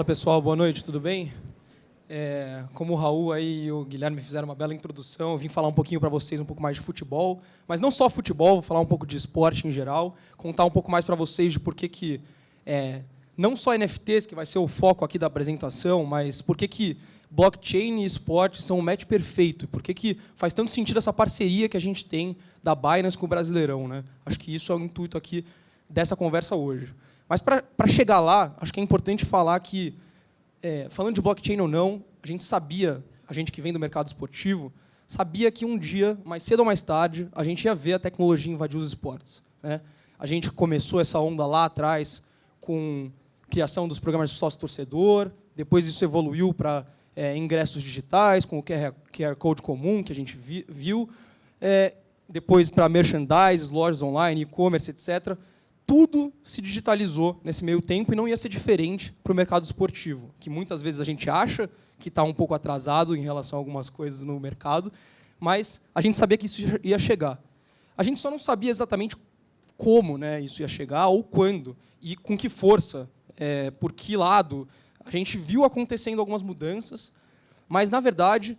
Fala pessoal, boa noite, tudo bem? Como o Raul aí e o Guilherme fizeram uma bela introdução, eu vim falar um pouquinho para vocês um pouco mais de futebol, mas não só futebol, vou falar um pouco de esporte em geral, contar um pouco mais para vocês de por que não só NFTs, que vai ser o foco aqui da apresentação, mas por que blockchain e esporte são um match perfeito, por que faz tanto sentido essa parceria que a gente tem da Binance com o Brasileirão, né? Acho que isso é o intuito aqui dessa conversa hoje. Mas para chegar lá, acho que é importante falar que, falando de blockchain ou não, a gente sabia, a gente que vem do mercado esportivo, sabia que um dia, mais cedo ou mais tarde, a gente ia ver a tecnologia invadir os esportes, né? A gente começou essa onda lá atrás com a criação dos programas de sócio-torcedor, depois isso evoluiu para ingressos digitais, com o QR Code comum, que a gente viu, depois para merchandise, lojas online, e-commerce, etc., tudo se digitalizou nesse meio tempo e não ia ser diferente para o mercado esportivo, que muitas vezes a gente acha que está um pouco atrasado em relação a algumas coisas no mercado, mas a gente sabia que isso ia chegar. A gente só não sabia exatamente como, né, isso ia chegar ou quando e com que força, por que lado. A gente viu acontecendo algumas mudanças, mas, na verdade,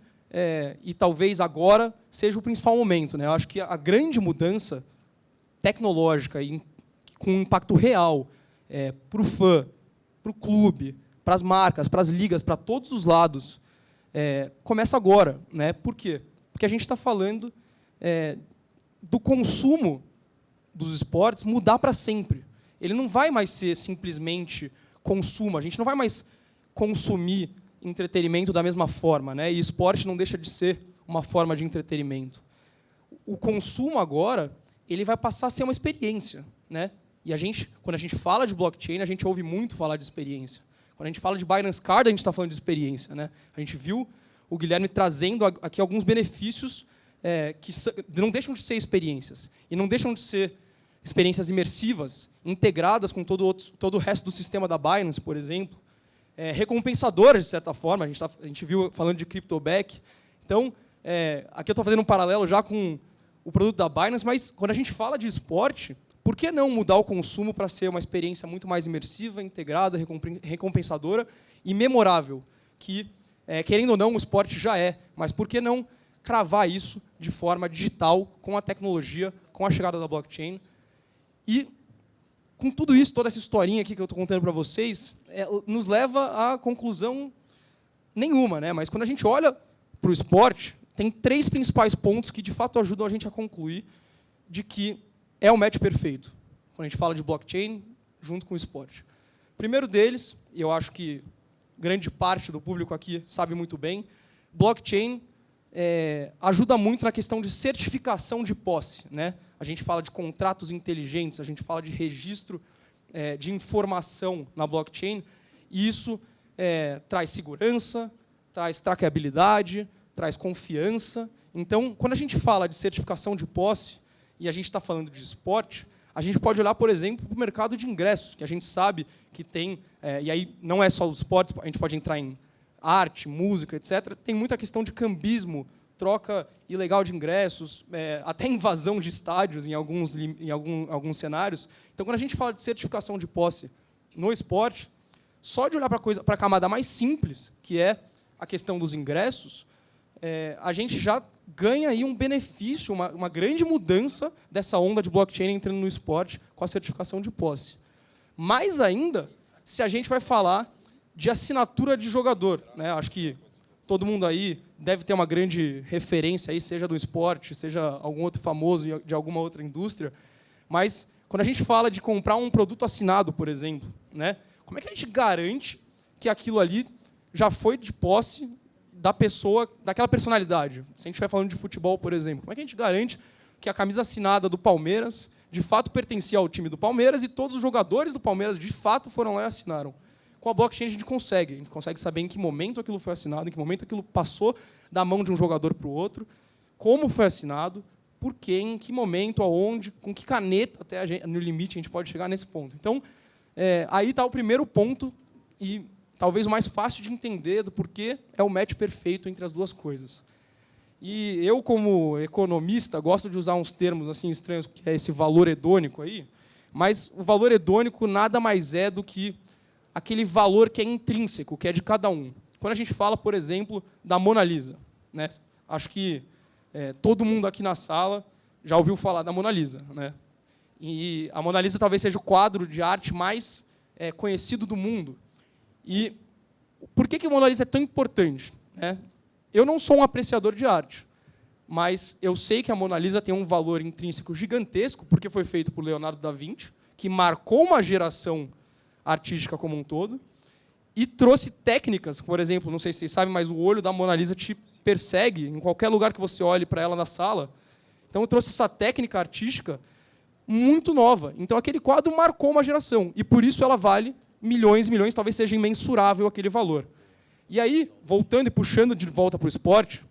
e talvez agora seja o principal momento, né? Eu acho que a grande mudança tecnológica e com um impacto real para o fã, para o clube, para as marcas, para as ligas, para todos os lados, começa agora, né? Por quê? Porque a gente está falando do consumo dos esportes mudar para sempre. Ele não vai mais ser simplesmente consumo, a gente não vai mais consumir entretenimento da mesma forma, né? E esporte não deixa de ser uma forma de entretenimento. O consumo agora ele vai passar a ser uma experiência, né? E quando a gente fala de blockchain, a gente ouve muito falar de experiência. Quando a gente fala de Binance Card, a gente está falando de experiência, né? A gente viu o Guilherme trazendo aqui alguns benefícios que não deixam de ser experiências. E não deixam de ser experiências imersivas, integradas com todo o resto do sistema da Binance, por exemplo. Recompensadoras, de certa forma. A gente viu falando de CryptoBack. Então, aqui eu estou fazendo um paralelo já com o produto da Binance, mas quando a gente fala de esporte, por que não mudar o consumo para ser uma experiência muito mais imersiva, integrada, recompensadora e memorável? Que, querendo ou não, o esporte já mas por que não cravar isso de forma digital, com a tecnologia, com a chegada da blockchain? E, com tudo isso, toda essa historinha aqui que eu estou contando para vocês, nos leva à conclusão nenhuma, né? Mas quando a gente olha para o esporte, tem 3 principais pontos que, de fato, ajudam a gente a concluir de que é o match perfeito, quando a gente fala de blockchain junto com o esporte. O primeiro deles, e eu acho que grande parte do público aqui sabe muito bem, blockchain ajuda muito na questão de certificação de posse, né? A gente fala de contratos inteligentes, a gente fala de registro de informação na blockchain, e isso traz segurança, traz trackabilidade, traz confiança. Então, quando a gente fala de certificação de posse, e a gente está falando de esporte, a gente pode olhar, por exemplo, para o mercado de ingressos, que a gente sabe que tem, e aí não é só os esportes, a gente pode entrar em arte, música, etc. Tem muita questão de cambismo, troca ilegal de ingressos, até invasão de estádios em alguns cenários. Então, quando a gente fala de certificação de posse no esporte, só de olhar para a camada mais simples, que é a questão dos ingressos, a gente já ganha aí um benefício, uma grande mudança dessa onda de blockchain entrando no esporte com a certificação de posse. Mais ainda, se a gente vai falar de assinatura de jogador, né? Acho que todo mundo aí deve ter uma grande referência, aí, seja do esporte, seja algum outro famoso de alguma outra indústria, mas quando a gente fala de comprar um produto assinado, por exemplo, né? Como é que a gente garante que aquilo ali já foi de posse da pessoa, daquela personalidade? Se a gente estiver falando de futebol, por exemplo, como é que a gente garante que a camisa assinada do Palmeiras de fato pertencia ao time do Palmeiras e todos os jogadores do Palmeiras de fato foram lá e assinaram? Com a blockchain a gente consegue saber em que momento aquilo foi assinado, em que momento aquilo passou da mão de um jogador para o outro, como foi assinado, por quê, em que momento, aonde, com que caneta, até no limite a gente pode chegar nesse ponto. Então, aí está o primeiro ponto, e talvez o mais fácil de entender do porquê é o match perfeito entre as duas coisas. E eu, como economista, gosto de usar uns termos assim estranhos, que é esse valor hedônico aí, mas o valor hedônico nada mais é do que aquele valor que é intrínseco, que é de cada um. Quando a gente fala, por exemplo, da Mona Lisa, né? Acho que todo mundo aqui na sala já ouviu falar da Mona Lisa, né? E a Mona Lisa talvez seja o quadro de arte mais conhecido do mundo. E por que a Mona Lisa é tão importante, né? Eu não sou um apreciador de arte, mas eu sei que a Mona Lisa tem um valor intrínseco gigantesco, porque foi feito por Leonardo da Vinci, que marcou uma geração artística como um todo, e trouxe técnicas, por exemplo, não sei se vocês sabem, mas o olho da Mona Lisa te persegue em qualquer lugar que você olhe para ela na sala. Então, eu trouxe essa técnica artística muito nova. Então, aquele quadro marcou uma geração, e por isso ela vale milhões e milhões, talvez seja imensurável aquele valor. E aí, voltando e puxando de volta para o esporte,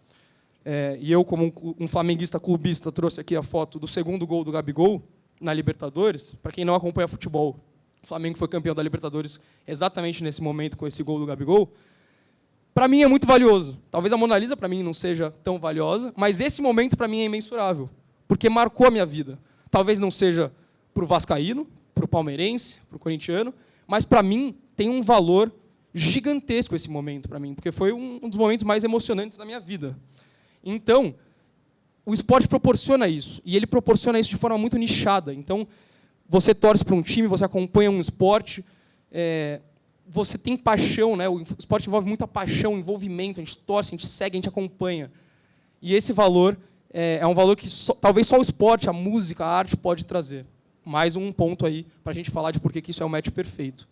e eu, como um flamenguista clubista, trouxe aqui a foto do segundo gol do Gabigol na Libertadores. Para quem não acompanha futebol, o Flamengo foi campeão da Libertadores exatamente nesse momento, com esse gol do Gabigol. Para mim é muito valioso. Talvez a Mona Lisa, para mim, não seja tão valiosa, mas esse momento, para mim, é imensurável, porque marcou a minha vida. Talvez não seja para o vascaíno, para o palmeirense, para o corintiano, mas, para mim, tem um valor gigantesco esse momento para mim, porque foi um dos momentos mais emocionantes da minha vida. Então, o esporte proporciona isso, e ele proporciona isso de forma muito nichada. Então, você torce para um time, você acompanha um esporte, você tem paixão, né? O esporte envolve muita paixão, envolvimento, a gente torce, a gente segue, a gente acompanha. E esse valor é um valor que talvez só o esporte, a música, a arte pode trazer. Mais um ponto aí para a gente falar de por que isso é o match perfeito.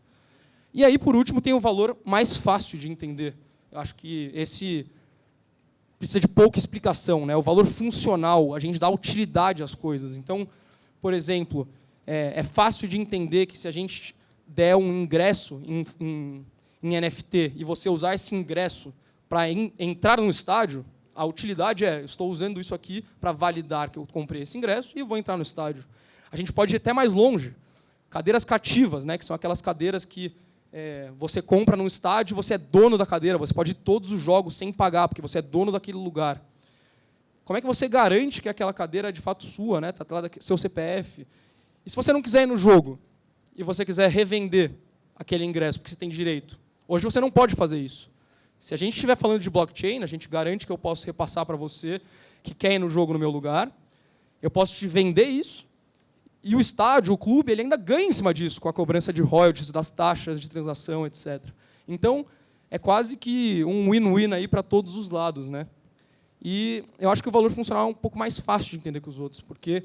E aí, por último, tem o valor mais fácil de entender. Eu acho que esse precisa de pouca explicação, né? O valor funcional, a gente dá utilidade às coisas. Então, por exemplo, é fácil de entender que se a gente der um ingresso em NFT e você usar esse ingresso para entrar no estádio, a utilidade é: eu estou usando isso aqui para validar que eu comprei esse ingresso e vou entrar no estádio. A gente pode ir até mais longe. Cadeiras cativas, né, que são aquelas cadeiras que você compra num estádio, você é dono da cadeira, você pode ir todos os jogos sem pagar, porque você é dono daquele lugar. Como é que você garante que aquela cadeira é de fato sua, né? Está lá seu CPF? E se você não quiser ir no jogo e você quiser revender aquele ingresso, porque você tem direito, hoje você não pode fazer isso. Se a gente estiver falando de blockchain, a gente garante que eu posso repassar para você que quer ir no jogo no meu lugar, eu posso te vender isso, e o estádio, o clube, ele ainda ganha em cima disso, com a cobrança de royalties, das taxas de transação, etc. Então, é quase que um win-win aí para todos os lados, né? E eu acho que o valor funcional é um pouco mais fácil de entender que os outros, porque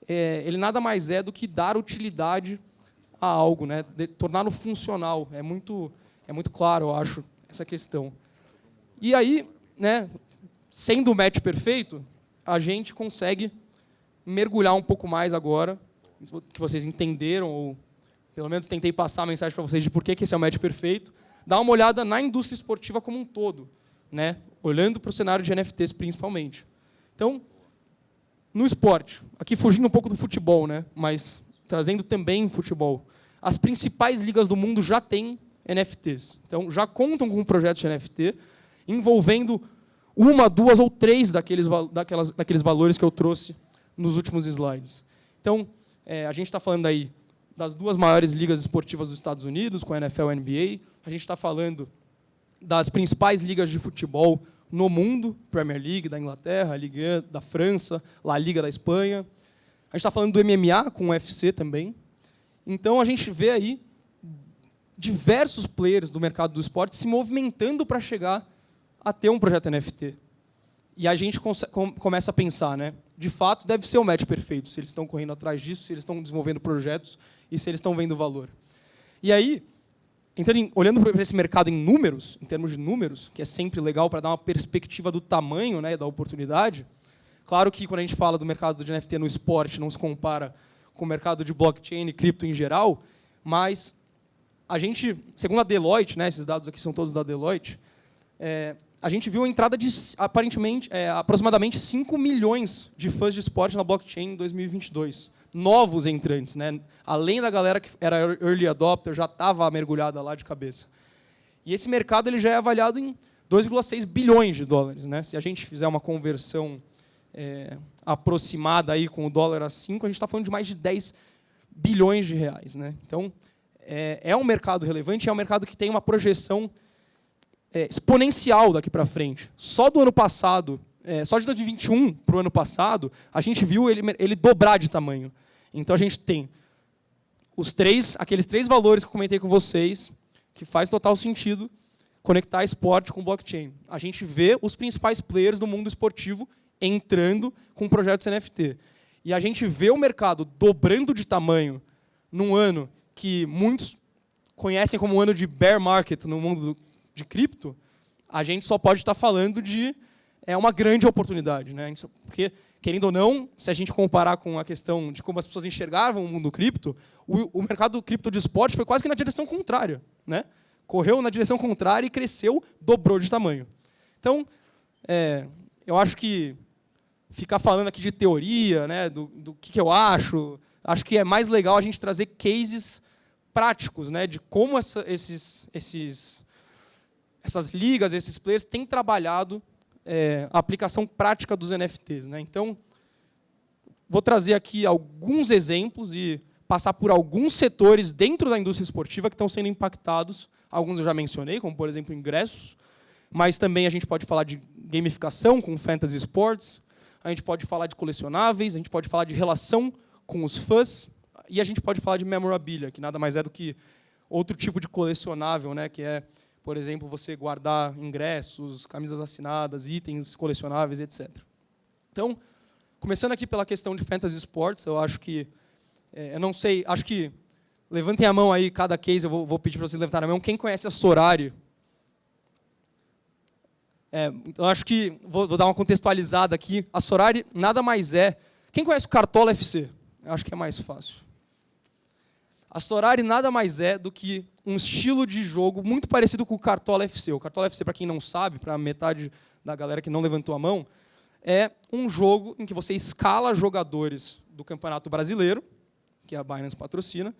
ele nada mais é do que dar utilidade a algo, né? Torná-lo funcional. É muito claro, eu acho, essa questão. E aí, né, sendo o match perfeito, a gente consegue mergulhar um pouco mais agora, que vocês entenderam, ou pelo menos tentei passar a mensagem para vocês de por que esse é o match perfeito, dar uma olhada na indústria esportiva como um todo, né? Olhando para o cenário de NFTs principalmente. Então, no esporte, aqui fugindo um pouco do futebol, né, mas trazendo também futebol, as principais ligas do mundo já têm NFTs. Então, já contam com projetos de NFT envolvendo uma, duas ou três daqueles valores que eu trouxe nos últimos slides. Então, a gente está falando aí das duas maiores ligas esportivas dos Estados Unidos, com a NFL e a NBA. A gente está falando das principais ligas de futebol no mundo, Premier League da Inglaterra, Ligue 1 da França, La Liga da Espanha. A gente está falando do MMA, com o UFC também. Então, a gente vê aí diversos players do mercado do esporte se movimentando para chegar a ter um projeto NFT. E a gente começa a pensar, né? De fato, deve ser o match perfeito, se eles estão correndo atrás disso, se eles estão desenvolvendo projetos e se eles estão vendo valor. E aí, olhando para esse mercado em números, em termos de números, que é sempre legal para dar uma perspectiva do tamanho, né, da oportunidade. Claro que quando a gente fala do mercado de NFT no esporte, não se compara com o mercado de blockchain e cripto em geral, mas a gente, segundo a Deloitte, né, esses dados aqui são todos da Deloitte, a gente viu a entrada de, aparentemente, aproximadamente 5 milhões de fãs de esporte na blockchain em 2022. Novos entrantes, né? Além da galera que era early adopter, já estava mergulhada lá de cabeça. E esse mercado ele já é avaliado em 2,6 bilhões de dólares. Né? Se a gente fizer uma conversão aproximada aí com o dólar a 5, a gente está falando de mais de 10 bilhões de reais. Né? Então, é um mercado relevante, é um mercado que tem uma projeção exponencial daqui para frente. Só do ano passado, só de 2021 para o ano passado, a gente viu ele dobrar de tamanho. Então a gente tem aqueles 3 valores que eu comentei com vocês, que faz total sentido conectar esporte com blockchain. A gente vê os principais players do mundo esportivo entrando com projetos NFT. E a gente vê o mercado dobrando de tamanho num ano que muitos conhecem como um ano de bear market no mundo de cripto, a gente só pode estar falando de uma grande oportunidade, né? Porque, querendo ou não, se a gente comparar com a questão de como as pessoas enxergavam o mundo cripto, o mercado cripto de esporte foi quase que na direção contrária, né? Correu na direção contrária e cresceu, dobrou de tamanho. Então, eu acho que ficar falando aqui de teoria, né, do que eu acho que é mais legal a gente trazer cases práticos, né, de como essas ligas, esses players têm trabalhado a aplicação prática dos NFTs, né? Então, vou trazer aqui alguns exemplos e passar por alguns setores dentro da indústria esportiva que estão sendo impactados. Alguns eu já mencionei, como, por exemplo, ingressos, mas também a gente pode falar de gamificação com fantasy sports, a gente pode falar de colecionáveis, a gente pode falar de relação com os fãs, e a gente pode falar de memorabilia, que nada mais é do que outro tipo de colecionável, né, que é, por exemplo, você guardar ingressos, camisas assinadas, itens colecionáveis, etc. Então, começando aqui pela questão de fantasy sports, eu acho que, eu não sei, acho que, levantem a mão aí, cada case, eu vou pedir para vocês levantarem a mão. Quem conhece a Sorare? Então, acho que, vou dar uma contextualizada aqui. A Sorare nada mais é... Quem conhece o Cartola FC? Eu acho que é mais fácil. A Sorare nada mais é do que um estilo de jogo muito parecido com o Cartola FC. O Cartola FC, para quem não sabe, para metade da galera que não levantou a mão, é um jogo em que você escala jogadores do Campeonato Brasileiro, que a Binance patrocina,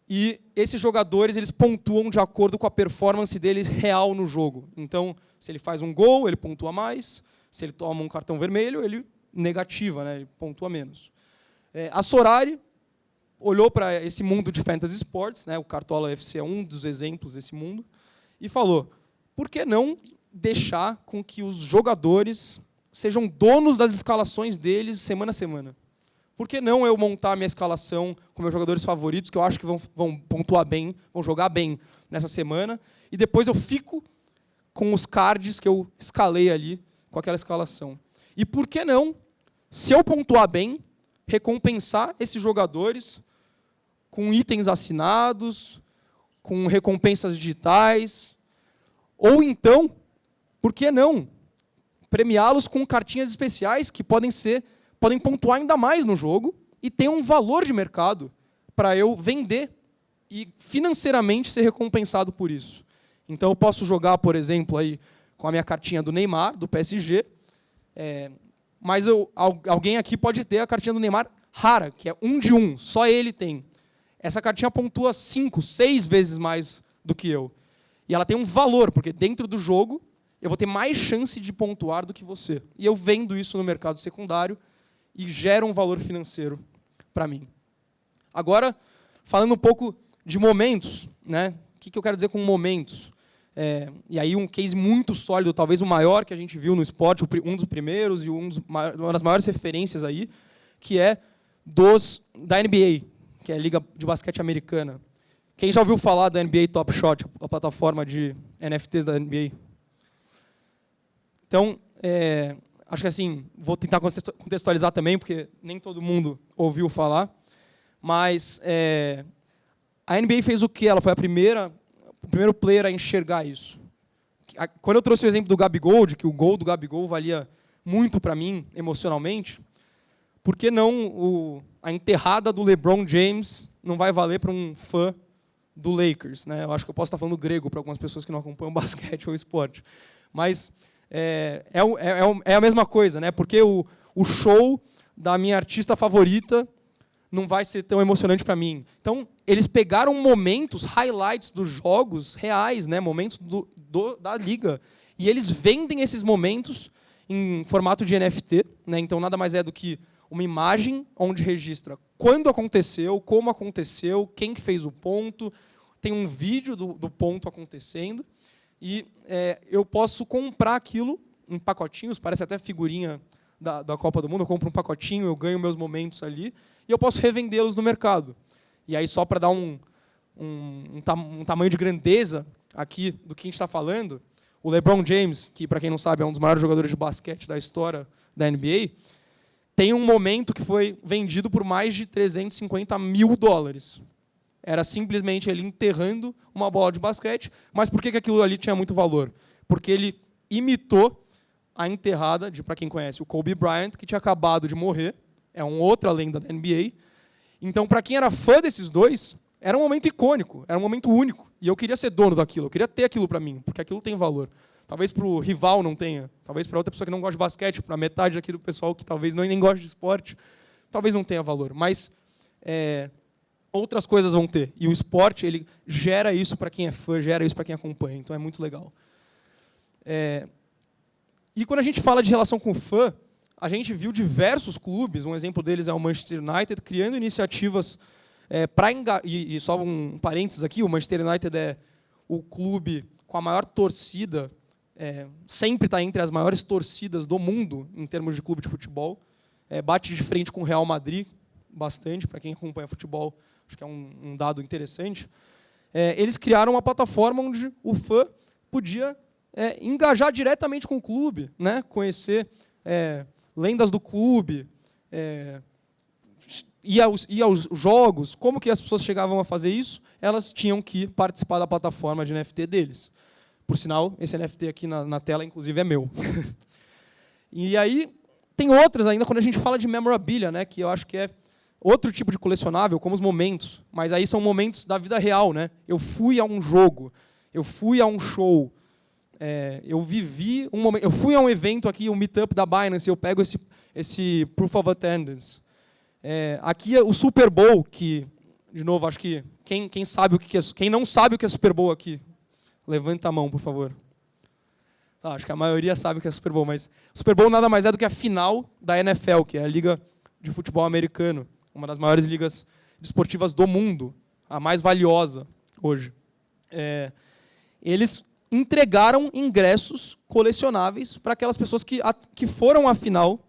e esses jogadores eles pontuam de acordo com a performance deles real no jogo. Então, se ele faz um gol, ele pontua mais. Se ele toma um cartão vermelho, ele negativa, né? Ele pontua menos. A Sorare olhou para esse mundo de fantasy sports, né? O Cartola FC é um dos exemplos desse mundo, e falou, por que não deixar com que os jogadores sejam donos das escalações deles semana a semana? Por que não eu montar a minha escalação com meus jogadores favoritos, que eu acho que vão pontuar bem, vão jogar bem nessa semana, e depois eu fico com os cards que eu escalei ali com aquela escalação? E por que não, se eu pontuar bem, recompensar esses jogadores com itens assinados, com recompensas digitais, ou então, por que não, premiá-los com cartinhas especiais que podem pontuar ainda mais no jogo e ter um valor de mercado para eu vender e financeiramente ser recompensado por isso. Então, eu posso jogar, por exemplo, aí, com a minha cartinha do Neymar, do PSG, mas alguém aqui pode ter a cartinha do Neymar rara, que é 1 de 1, só ele tem. Essa cartinha pontua 5, 6 vezes mais do que eu. E ela tem um valor, porque dentro do jogo eu vou ter mais chance de pontuar do que você. E eu vendo isso no mercado secundário e gera um valor financeiro para mim. Agora, falando um pouco de momentos, né? O que eu quero dizer com momentos? E aí um case muito sólido, talvez o maior que a gente viu no esporte, um dos primeiros e uma das maiores referências aí, que é da NBA, que é a Liga de Basquete Americana. Quem já ouviu falar da NBA Top Shot, a plataforma de NFTs da NBA? Então, acho que assim, vou tentar contextualizar também, porque nem todo mundo ouviu falar, mas a NBA fez o quê? Ela foi o primeiro player a enxergar isso. Quando eu trouxe o exemplo do Gabigol, de que o gol do Gabigol valia muito para mim, emocionalmente, por que não a enterrada do LeBron James não vai valer para um fã do Lakers, né? Eu acho que eu posso estar falando grego para algumas pessoas que não acompanham basquete ou esporte. Mas é a mesma coisa, né? Porque o show da minha artista favorita não vai ser tão emocionante para mim. Então, eles pegaram momentos, highlights dos jogos reais, né? Momentos da liga, e eles vendem esses momentos em formato de NFT, né? Então, nada mais é do que uma imagem onde registra quando aconteceu, como aconteceu, quem que fez o ponto, tem um vídeo do ponto acontecendo, e eu posso comprar aquilo em pacotinhos, parece até figurinha da Copa do Mundo, eu compro um pacotinho, eu ganho meus momentos ali, e eu posso revendê-los no mercado. E aí, só para dar um tamanho de grandeza aqui do que a gente está falando, o LeBron James, que, para quem não sabe, é um dos maiores jogadores de basquete da história da NBA, tem um momento que foi vendido por mais de 350 mil dólares. Era simplesmente ele enterrando uma bola de basquete, mas por que aquilo ali tinha muito valor? Porque ele imitou a enterrada de, para quem conhece, o Kobe Bryant, que tinha acabado de morrer, é uma outra lenda da NBA. Então, para quem era fã desses dois, era um momento icônico, era um momento único. E eu queria ser dono daquilo, eu queria ter aquilo para mim, porque aquilo tem valor. Talvez para o rival não tenha, talvez para outra pessoa que não gosta de basquete, para metade daqui do pessoal que talvez nem gosta de esporte, talvez não tenha valor. Mas outras coisas vão ter. E o esporte, ele gera isso para quem é fã, gera isso para quem acompanha. Então é muito legal. E quando a gente fala de relação com o fã, a gente viu diversos clubes, um exemplo deles é o Manchester United, criando iniciativas e só um parênteses aqui, o Manchester United é o clube com a maior torcida, sempre está entre as maiores torcidas do mundo em termos de clube de futebol, bate de frente com o Real Madrid, bastante, para quem acompanha futebol, acho que é um dado interessante. Eles criaram uma plataforma onde o fã podia engajar diretamente com o clube, né? Conhecer lendas do clube, ir aos jogos. Como que as pessoas chegavam a fazer isso? Elas tinham que participar da plataforma de NFT deles. Por sinal, esse NFT aqui na tela, inclusive, é meu. E aí, tem outras ainda, quando a gente fala de memorabilia, né, que eu acho que é outro tipo de colecionável, como os momentos. Mas aí são momentos da vida real. Né? Eu fui a um jogo, eu fui a um show, eu vivi um momento, eu fui a um evento aqui, um meetup da Binance, eu pego esse proof of attendance. Aqui é o Super Bowl, que, de novo, acho que quem sabe o que é, quem não sabe o que é Super Bowl aqui, levanta a mão, por favor. Acho que a maioria sabe o que é Super Bowl, mas o Super Bowl nada mais é do que a final da NFL, que é a Liga de Futebol Americano, uma das maiores ligas desportivas do mundo, a mais valiosa hoje. Eles entregaram ingressos colecionáveis para aquelas pessoas que foram à final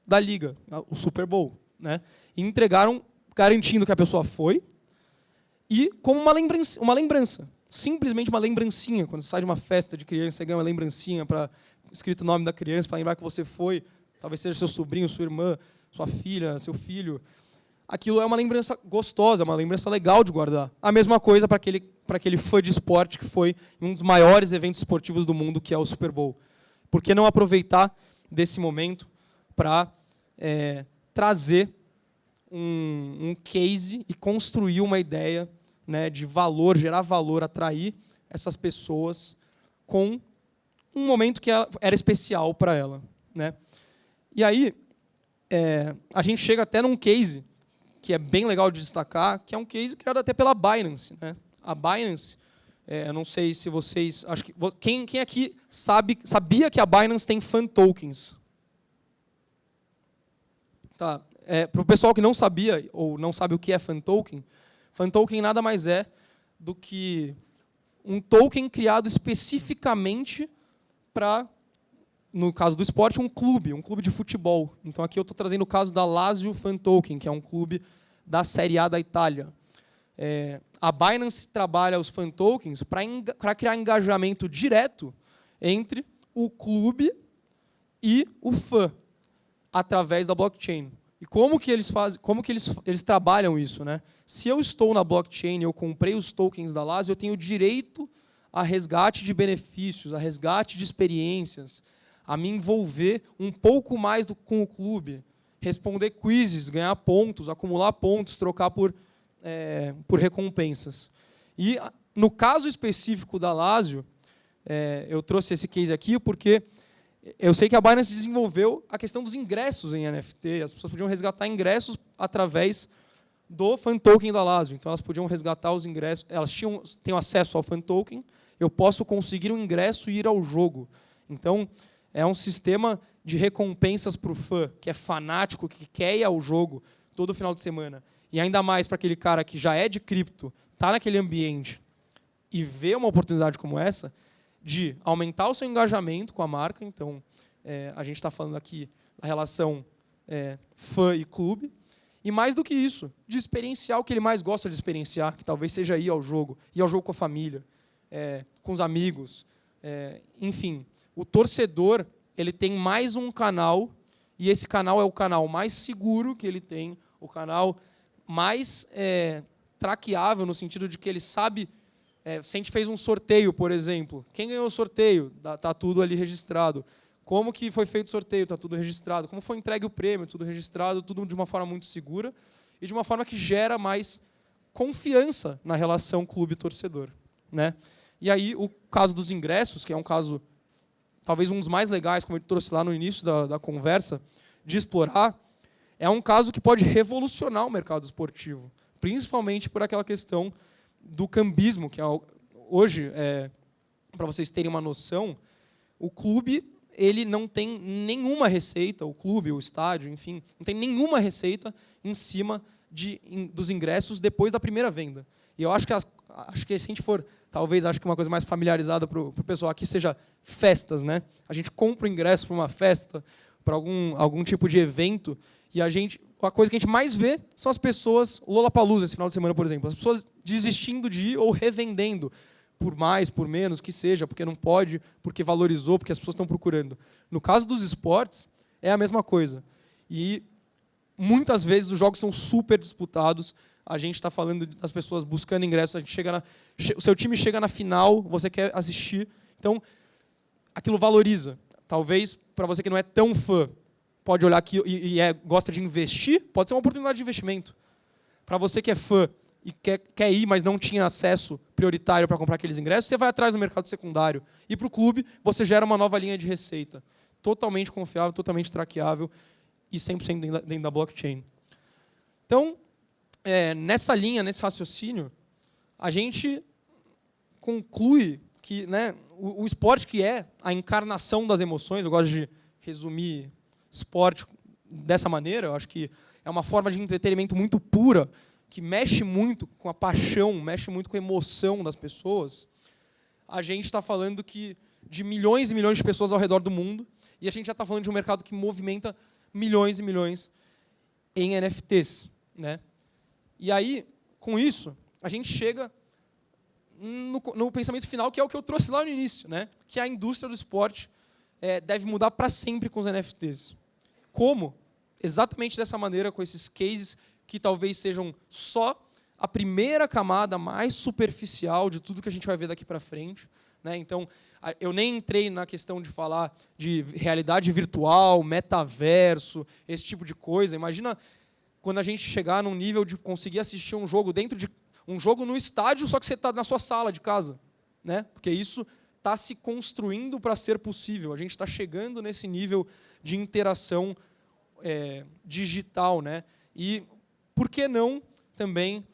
da liga, o Super Bowl. Né? E entregaram, garantindo que a pessoa foi, e como uma lembrança. Simplesmente uma lembrancinha. Quando você sai de uma festa de criança, você ganha uma lembrancinha escrito o nome da criança, para lembrar que você foi, talvez seja seu sobrinho, sua irmã, sua filha, seu filho. Aquilo é uma lembrança gostosa, uma lembrança legal de guardar. A mesma coisa para aquele fã de esporte que foi em um dos maiores eventos esportivos do mundo, que é o Super Bowl. Por que não aproveitar desse momento para trazer um case e construir uma ideia, né, de valor, gerar valor, atrair essas pessoas com um momento que era especial para ela. Né? E aí, a gente chega até num case que é bem legal de destacar, que é um case criado até pela Binance. Né? A Binance, eu não sei se vocês... Acho que quem aqui sabia que a Binance tem fan tokens? Tá. Para o pessoal que não sabia, ou não sabe o que é fan token nada mais é do que um token criado especificamente para, no caso do esporte, um clube de futebol. Então, aqui eu estou trazendo o caso da Lazio Fan Token, que é um clube da Série A da Itália. A Binance trabalha os fan tokens para criar engajamento direto entre o clube e o fã, através da blockchain. E como que eles fazem? Como que eles trabalham isso, né? Se eu estou na blockchain, eu comprei os tokens da Lazio, eu tenho direito a resgate de benefícios, a resgate de experiências, a me envolver um pouco mais com o clube, responder quizzes, ganhar pontos, acumular pontos, trocar por recompensas. E no caso específico da Lazio, eu trouxe esse case aqui porque eu sei que a Binance desenvolveu a questão dos ingressos em NFT. As pessoas podiam resgatar ingressos através do fan token da Lazio. Então, elas podiam resgatar os ingressos. Elas têm acesso ao fan token. Eu posso conseguir um ingresso e ir ao jogo. Então, é um sistema de recompensas para o fã, que é fanático, que quer ir ao jogo todo final de semana. E ainda mais para aquele cara que já é de cripto, está naquele ambiente e vê uma oportunidade como essa, de aumentar o seu engajamento com a marca. Então, a gente está falando aqui da relação fã e clube. E mais do que isso, de experienciar o que ele mais gosta de experienciar, que talvez seja ir ao jogo com a família, com os amigos. Enfim, o torcedor ele tem mais um canal, e esse canal é o canal mais seguro que ele tem, o canal mais traqueável, no sentido de que ele sabe, se a gente fez um sorteio, por exemplo, quem ganhou o sorteio, está tudo ali registrado. Como que foi feito o sorteio, está tudo registrado. Como foi entregue o prêmio, tudo registrado, tudo de uma forma muito segura e de uma forma que gera mais confiança na relação clube-torcedor, né? E aí, o caso dos ingressos, que é um caso, talvez um dos mais legais, como eu trouxe lá no início da conversa, de explorar, é um caso que pode revolucionar o mercado esportivo, principalmente por aquela questão do cambismo, que hoje, para vocês terem uma noção, o clube ele não tem nenhuma receita, o clube, o estádio, enfim, não tem nenhuma receita em cima dos ingressos depois da primeira venda. E eu acho que se a gente for, talvez, acho que uma coisa mais familiarizada para o pessoal aqui seja festas, né? A gente compra o ingresso para uma festa, para algum tipo de evento, e a coisa que a gente mais vê são as pessoas, o Lollapalooza esse final de semana, por exemplo, as pessoas desistindo de ir ou revendendo, por mais, por menos, que seja, porque não pode, porque valorizou, porque as pessoas estão procurando. No caso dos esportes, é a mesma coisa. E muitas vezes os jogos são super disputados, a gente está falando das pessoas buscando ingressos, o seu time chega na final, você quer assistir, então aquilo valoriza. Talvez, para você que não é tão fã, pode olhar aqui e gosta de investir, pode ser uma oportunidade de investimento. Para você que é fã e quer ir, mas não tinha acesso prioritário para comprar aqueles ingressos, você vai atrás no mercado secundário. E para o clube, você gera uma nova linha de receita. Totalmente confiável, totalmente traqueável e 100% dentro da blockchain. Então, nessa linha, nesse raciocínio, a gente conclui que, né, o esporte, que é a encarnação das emoções, eu gosto de resumir esporte dessa maneira, eu acho que é uma forma de entretenimento muito pura, que mexe muito com a paixão, mexe muito com a emoção das pessoas. A gente está falando de milhões e milhões de pessoas ao redor do mundo, e a gente já está falando de um mercado que movimenta milhões e milhões em NFTs, né? E aí, com isso, a gente chega no pensamento final, que é o que eu trouxe lá no início, né? Que a indústria do esporte deve mudar para sempre com os NFTs. Como? Exatamente dessa maneira, com esses cases que talvez sejam só a primeira camada mais superficial de tudo que a gente vai ver daqui para frente, né? Então, eu nem entrei na questão de falar de realidade virtual, metaverso, esse tipo de coisa. Imagina quando a gente chegar num nível de conseguir assistir um jogo dentro de um jogo no estádio, só que você está na sua sala de casa, né? Porque isso está se construindo para ser possível. A gente está chegando nesse nível de interação digital, né? E por que não também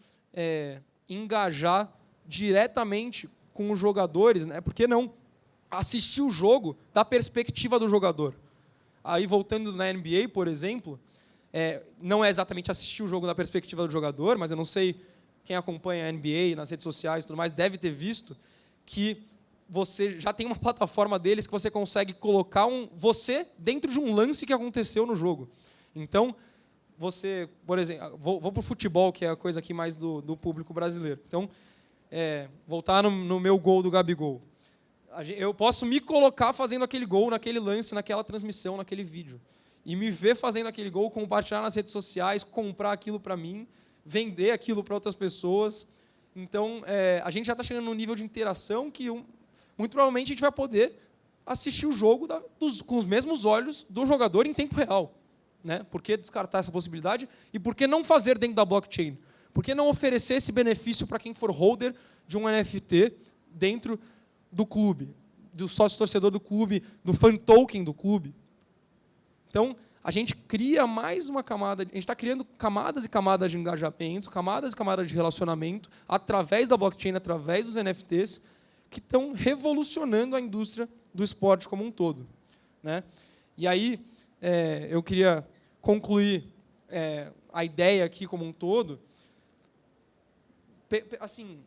engajar diretamente com os jogadores, né? Por que não assistir o jogo da perspectiva do jogador? Aí, voltando na NBA, por exemplo, não é exatamente assistir o jogo da perspectiva do jogador, mas eu não sei, quem acompanha a NBA nas redes sociais e tudo mais deve ter visto que você já tem uma plataforma deles que você consegue colocar você dentro de um lance que aconteceu no jogo. Então, você, por exemplo, vou para o futebol, que é a coisa aqui mais do público brasileiro. Então, voltar no meu gol do Gabigol. Eu posso me colocar fazendo aquele gol, naquele lance, naquela transmissão, naquele vídeo. E me ver fazendo aquele gol, compartilhar nas redes sociais, comprar aquilo para mim, vender aquilo para outras pessoas. Então, a gente já está chegando num nível de interação que, muito provavelmente, a gente vai poder assistir o jogo com os mesmos olhos do jogador em tempo real. Né? Por que descartar essa possibilidade? E por que não fazer dentro da blockchain? Por que não oferecer esse benefício para quem for holder de um NFT dentro do clube, do sócio-torcedor do clube, do fan token do clube? Então, a gente cria mais uma camada, a gente está criando camadas e camadas de engajamento, camadas e camadas de relacionamento, através da blockchain, através dos NFTs, que estão revolucionando a indústria do esporte como um todo. né? E aí, eu queria concluir a ideia aqui como um todo. Assim,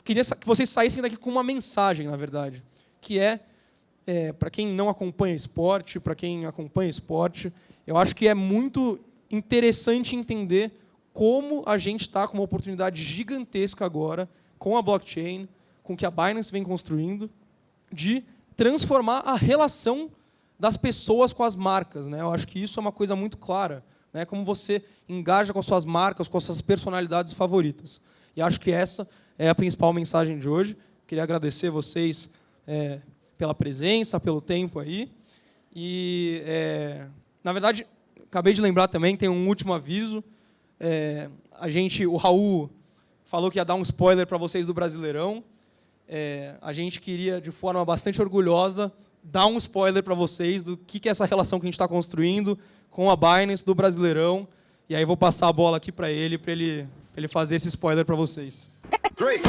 queria que vocês saíssem daqui com uma mensagem, na verdade, que para quem não acompanha esporte, para quem acompanha esporte, eu acho que é muito interessante entender como a gente está com uma oportunidade gigantesca agora, com a blockchain, com o que a Binance vem construindo, de transformar a relação das pessoas com as marcas, né? Eu acho que isso é uma coisa muito clara, né? Como você engaja com as suas marcas, com as suas personalidades favoritas. E acho que essa é a principal mensagem de hoje. Queria agradecer vocês pela presença, pelo tempo aí. E, na verdade, acabei de lembrar também, tem um último aviso. O Raul falou que ia dar um spoiler para vocês do Brasileirão. A gente queria, de forma bastante orgulhosa, dar um spoiler para vocês do que é essa relação que a gente está construindo com a Binance do Brasileirão. E aí vou passar a bola aqui para ele fazer esse spoiler para vocês. Great.